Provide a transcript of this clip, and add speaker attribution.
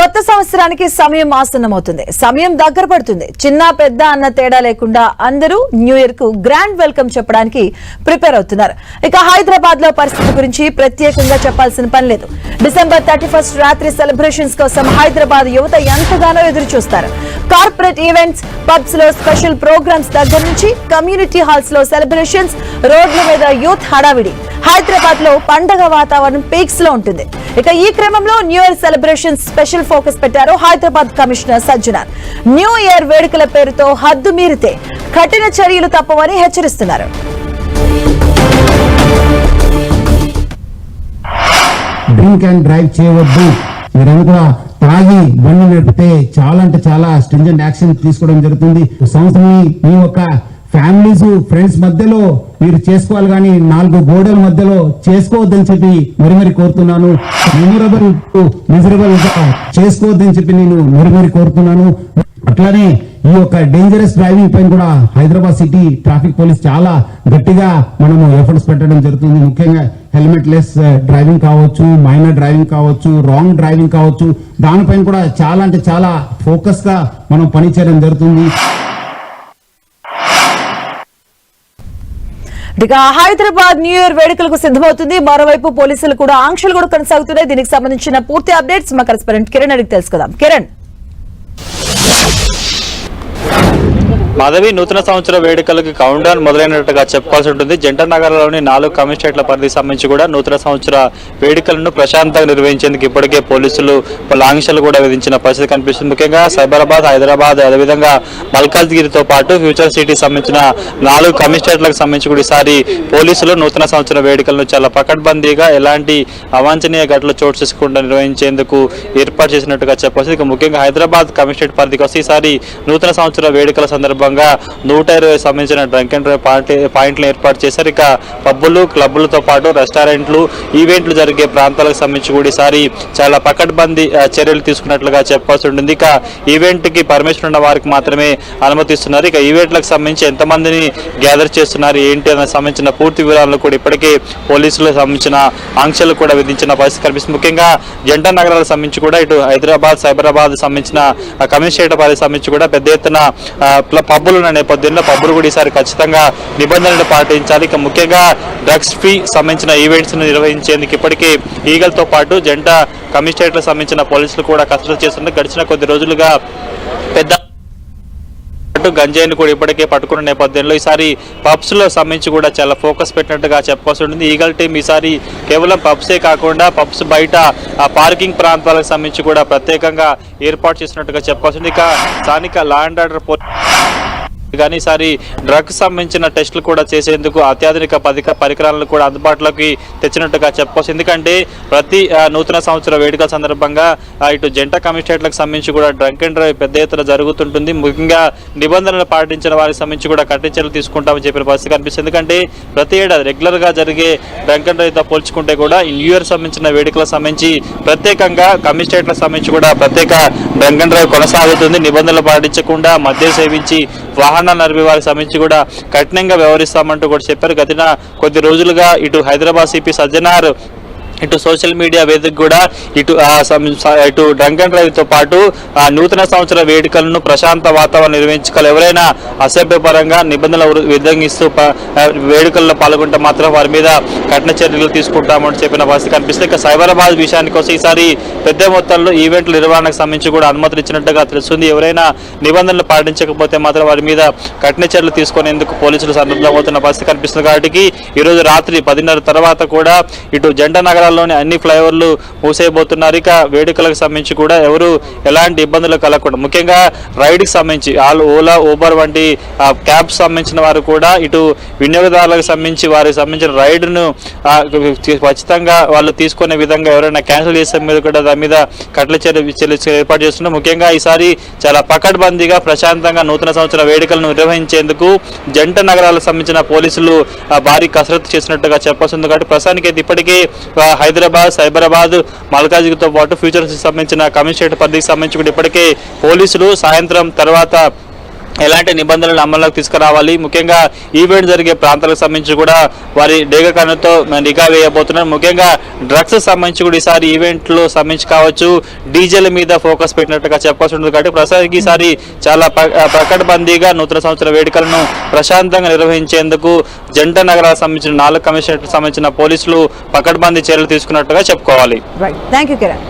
Speaker 1: కొత్త సంవత్సరానికి సమయం ఆసన్నమవుతుంది. సమయం దగ్గర పడుతుంది. చిన్న పెద్ద అన్న తేడా లేకుండా అందరూ న్యూ ఇయర్ కు గ్రాండ్ వెల్కమ్ చెప్పడానికి ప్రిపేర్ అవుతున్నారు. ఇక హైదరాబాద్ లో పరిస్థితి గురించి ప్రత్యేకంగా చెప్పాల్సిన పని లేదు. డిసెంబర్ 31 రాత్రి సెలబ్రేషన్స్ కోసం హైదరాబాద్ యువత ఎంతగానో ఎదురు చూస్తారు. కార్పొరేట్ ఈవెంట్స్, పబ్స్ లో స్పెషల్ ప్రోగ్రామ్స్ దగ్గర నుంచి కమ్యూనిటీ హాల్స్ లో సెలబ్రేషన్స్, రోడ్ల మీద యూత్ హడావిడి. హైదరాబాద్ లో పండగ వాతావరణం పీక్స్ లో ఉంటుంది. ఇక ఈ క్రమంలో new year celebration special focus పెట్టారు Hyderabad commissioner Sajjanar. New year వేడుకల పేరుతో హద్దు మీరితే కఠిన చర్యలు తప్పవని హెచ్చరిస్తున్నారు.
Speaker 2: డ్రింక్ అండ్ డ్రైవ్ చేయవద్దు, మీరందరూ కూడా తాగి బండి నడిపితే చాలా అంటే చాలా స్ట్రింజెంట్ యాక్షన్ తీసుకోవడం జరుగుతుంది. సంవత్సరం మీ యొక్క ఫ్యామిలీస్ ఫ్రెండ్స్ మధ్యలో మీరు చేసుకోవాలి, కానీ 4 గోడల మధ్యలో చేసుకోవద్దని చెప్పి మరి కోరుతున్నాను. మిజరబుల్ చేసుకోవద్దని చెప్పి నేను మరి కోరుతున్నాను. అట్లానే ఈ యొక్క డేంజరస్ డ్రైవింగ్ పైన కూడా హైదరాబాద్ సిటీ ట్రాఫిక్ పోలీస్ చాలా గట్టిగా మనము ఎఫర్ట్స్ పెట్టడం జరుగుతుంది. ముఖ్యంగా హెల్మెట్ లెస్ డ్రైవింగ్ కావచ్చు, మైనర్ డ్రైవింగ్ కావచ్చు, రాంగ్ డ్రైవింగ్ కావచ్చు, దానిపైన కూడా చాలా అంటే చాలా ఫోకస్ గా మనం పనిచేయడం జరుగుతుంది.
Speaker 1: ఇక హైదరాబాద్ న్యూ ఇయర్ వేడుకలకు సిద్ధమవుతుంది. మరోవైపు పోలీసులు కూడా ఆంక్షలు కూడా కొనసాగుతున్నాయి. దీనికి సంబంధించిన పూర్తి అప్డేట్స్ మా కరెస్పాండెంట్ కిరణ్ అడిగి తెలుసుకుందాం. కిరణ్,
Speaker 3: మాధవి, నూతన సంవత్సర వేడుకలకు కౌంట్ డౌన్ మొదలైనట్టుగా చెప్పుకోవాల్సి ఉంటుంది. జంటర్ నగరంలోని 4 కమిషనరేట్ల పరిధికి సంబంధించి కూడా నూతన సంవత్సర వేడుకలను ప్రశాంతంగా నిర్వహించేందుకు ఇప్పటికే పోలీసులు పలు ఆంక్షలు కూడా విధించిన పరిస్థితి కనిపిస్తుంది. ముఖ్యంగా సైబరాబాద్, హైదరాబాద్, అదేవిధంగా మల్కాజ్గిరితో పాటు ఫ్యూచర్ సిటీకి సంబంధించిన 4 కమిషనరేట్లకు సంబంధించి కూడా ఈసారి పోలీసులు నూతన సంవత్సర వేడుకలను చాలా పకడ్బందీగా ఎలాంటి అవాంఛనీయ ఘటనలు చోటు చేసుకోకుండా నిర్వహించేందుకు ఏర్పాటు చేసినట్టుగా చెప్పవచ్చు. ఇక ముఖ్యంగా హైదరాబాద్ కమిషనరేట్ పరిధికి వస్తే ఈసారి నూతన సంవత్సర వేడుకల సందర్భంగా 120 సంబంధించిన డ్రంక్ అండ్ డ్రైవ్ పాయింట్లు ఏర్పాటు చేశారు. ఇక పబ్బులు, క్లబ్బులతో పాటు రెస్టారెంట్లు, ఈవెంట్లు జరిగే ప్రాంతాలకు సంబంధించి కూడా ఈసారి చాలా పకడ్బందీ చర్యలు తీసుకున్నట్లుగా చెప్పాల్సి ఉంటుంది. ఇక ఈవెంట్ కి పర్మిషన్ ఉన్న వారికి మాత్రమే అనుమతిస్తున్నారు. ఇక ఈవెంట్లకు సంబంధించి ఎంతమందిని గ్యాదర్ చేస్తున్నారు ఏంటి అనే సంబంధించిన పూర్తి వివరాలను కూడా ఇప్పటికే పోలీసులకు సంబంధించిన ఆంక్షలు కూడా విధించిన పరిస్థితి కనిపిస్తుంది. ముఖ్యంగా జంటర్ నగరాలకు సంబంధించి కూడా ఇటు హైదరాబాద్, సైబరాబాద్ సంబంధించిన కమిషనరేట్ పరిధికి సంబంధించి కూడా పెద్ద ఎత్తున పబ్బులు ఉన్న నేపథ్యంలో పబ్బులు కూడా ఈసారి ఖచ్చితంగా నిబంధనలు పాటించాలి. ఇక ముఖ్యంగా డ్రగ్స్ ఫ్రీ సంబంధించిన ఈవెంట్స్ ను నిర్వహించేందుకు ఇప్పటికే ఈగల్తో పాటు జంట కమిషనరేట్లకు సంబంధించిన పోలీసులు కూడా కసరత్తు చేస్తున్నారు. గడిచిన కొద్ది రోజులుగా పెద్ద గంజాయిని కూడా ఇప్పటికే పట్టుకున్న నేపథ్యంలో ఈసారి పబ్స్ లో సంబంధించి కూడా చాలా ఫోకస్ పెట్టినట్టుగా చెప్పాల్సి ఉంటుంది. ఈగల్ టీం ఈసారి కేవలం పబ్సే కాకుండా పబ్స్ బయట పార్కింగ్ ప్రాంతాలకు సంబంధించి కూడా ప్రత్యేకంగా ఏర్పాటు చేసినట్టుగా చెప్పాల్సి ఉంది. ఇక స్థానిక లా అండ్ ఆర్డర్ కానీ ఈసారి డ్రగ్స్ సంబంధించిన టెస్టులు కూడా చేసేందుకు అత్యాధునిక పరికరాలను కూడా అందుబాటులోకి తెచ్చినట్టుగా చెప్పవచ్చు. ఎందుకంటే ప్రతి నూతన సంవత్సర వేడుకల సందర్భంగా ఇటు జంట కమిషనరేట్లకు సంబంధించి కూడా డ్రంక్ అండ్ డ్రైవ్ పెద్ద ఎత్తున జరుగుతుంటుంది. ముఖ్యంగా నిబంధనలు పాటించిన వారికి సంబంధించి కూడా కఠిన చర్యలు తీసుకుంటామని చెప్పిన పరిస్థితి కనిపిస్తుంది. ఎందుకంటే ప్రతి ఏడాది రెగ్యులర్ గా జరిగే డ్రంక్ అండ్ డ్రైవ్తో పోల్చుకుంటే కూడా ఈ న్యూ ఇయర్ సంబంధించిన వేడుకలకు సంబంధించి ప్రత్యేకంగా కమిషనరేట్లకు సంబంధించి కూడా ప్రత్యేక డ్రంక్ అండ్ డ్రైవ్ కొనసాగుతుంది. నిబంధనలు పాటించకుండా మద్యం సేవించి వాహనాలు నడిపే వారికి సంబంధించి కూడా కఠినంగా వ్యవహరిస్తామంటూ కూడా చెప్పారు. గత కొద్ది రోజులుగా ఇటు హైదరాబాద్ సిపి సజ్జనార్ ఇటు సోషల్ మీడియా వేదిక కూడా ఇటు డ్రంక్ అండ్ డ్రైవ్ తో పాటు నూతన సంవత్సర వేడుకలను ప్రశాంత వాతావరణం నిర్వహించుకోవాలి. ఎవరైనా అసభ్యపరంగా నిబంధనలు ఉల్లంఘిస్తూ వేడుకల్లో పాల్గొంటే మాత్రం వారి మీద కఠిన చర్యలు తీసుకుంటామని చెప్పిన పరిస్థితి కనిపిస్తుంది. ఇక సైబరాబాద్ విషయానికి వస్తే ఈసారి పెద్ద మొత్తంలో ఈవెంట్ల నిర్వహణకు సంబంధించి కూడా అనుమతులు ఇచ్చినట్టుగా తెలుస్తుంది. ఎవరైనా నిబంధనలు పాటించకపోతే మాత్రం వారి మీద కఠిన చర్యలు తీసుకునేందుకు పోలీసులు సన్నద్ధమవుతున్న పరిస్థితి కనిపిస్తుంది. కాబట్టి ఈరోజు రాత్రి 10:30 తర్వాత కూడా ఇటు జంట నగరాల్లోని అన్ని ఫ్లైఓవర్లు మూసేయబోతున్నారు. ఇక వేడుకలకు సంబంధించి కూడా ఎవరు ఎలాంటి ఇబ్బందులు కలగకుండా ముఖ్యంగా రైడ్ కి సంబంధించి ఓలా, ఊబర్ వంటి క్యాబ్స్ సంబంధించిన వారు కూడా ఇటు వినియోగదారులకు సంబంధించి వారికి సంబంధించిన రైడ్ ను ఖచ్చితంగా వాళ్ళు తీసుకునే విధంగా ఎవరైనా క్యాన్సిల్ చేసే మీద కూడా దాని మీద కఠిన చర్యలు ఏర్పాటు చేస్తున్నారు. ముఖ్యంగా ఈసారి చాలా పకడ్బందీగా ప్రశాంతంగా నూతన సంవత్సర వేడుకలను నిర్వహించేందుకు జంట నగరాలకు సంబంధించిన పోలీసులు భారీ కసరత్తు చేసినట్టుగా చెప్పాల్సింది. కాబట్టి ప్రస్తుతానికి అయితే ఇప్పటికే హైదరాబాద్, సైబరాబాద్, మల్కాజ్గిరితో పాటు ఫ్యూచర్స్ సంబంధించిన కమిషనరేట్ పరిధికి సంబంధించి కూడా ఇప్పటికే పోలీసులు సాయంత్రం తర్వాత ఎలాంటి నిబంధనలు అమల్లోకి తీసుకురావాలి, ముఖ్యంగా ఈవెంట్ జరిగే ప్రాంతాలకు సంబంధించి కూడా వారి డేగ కన్నుతో నిఘా వేయబోతున్నారు. ముఖ్యంగా డ్రగ్స్ సంబంధించి కూడా ఈసారి ఈవెంట్లు సంబంధించి కావచ్చు డీజేల మీద ఫోకస్ పెట్టినట్టుగా చెప్పాల్సి ఉంటుంది. కాబట్టి ప్రస్తుతానికి ఈసారి చాలా పకడ్బందీగా నూతన సంవత్సర వేడుకలను ప్రశాంతంగా నిర్వహించేందుకు జంట నగరాలకు సంబంధించిన 4 కమిషనరేట్ సంబంధించిన పోలీసులు పకడ్బందీ చర్యలు తీసుకున్నట్టుగా చెప్పుకోవాలి.
Speaker 1: Right, thank you Kiran.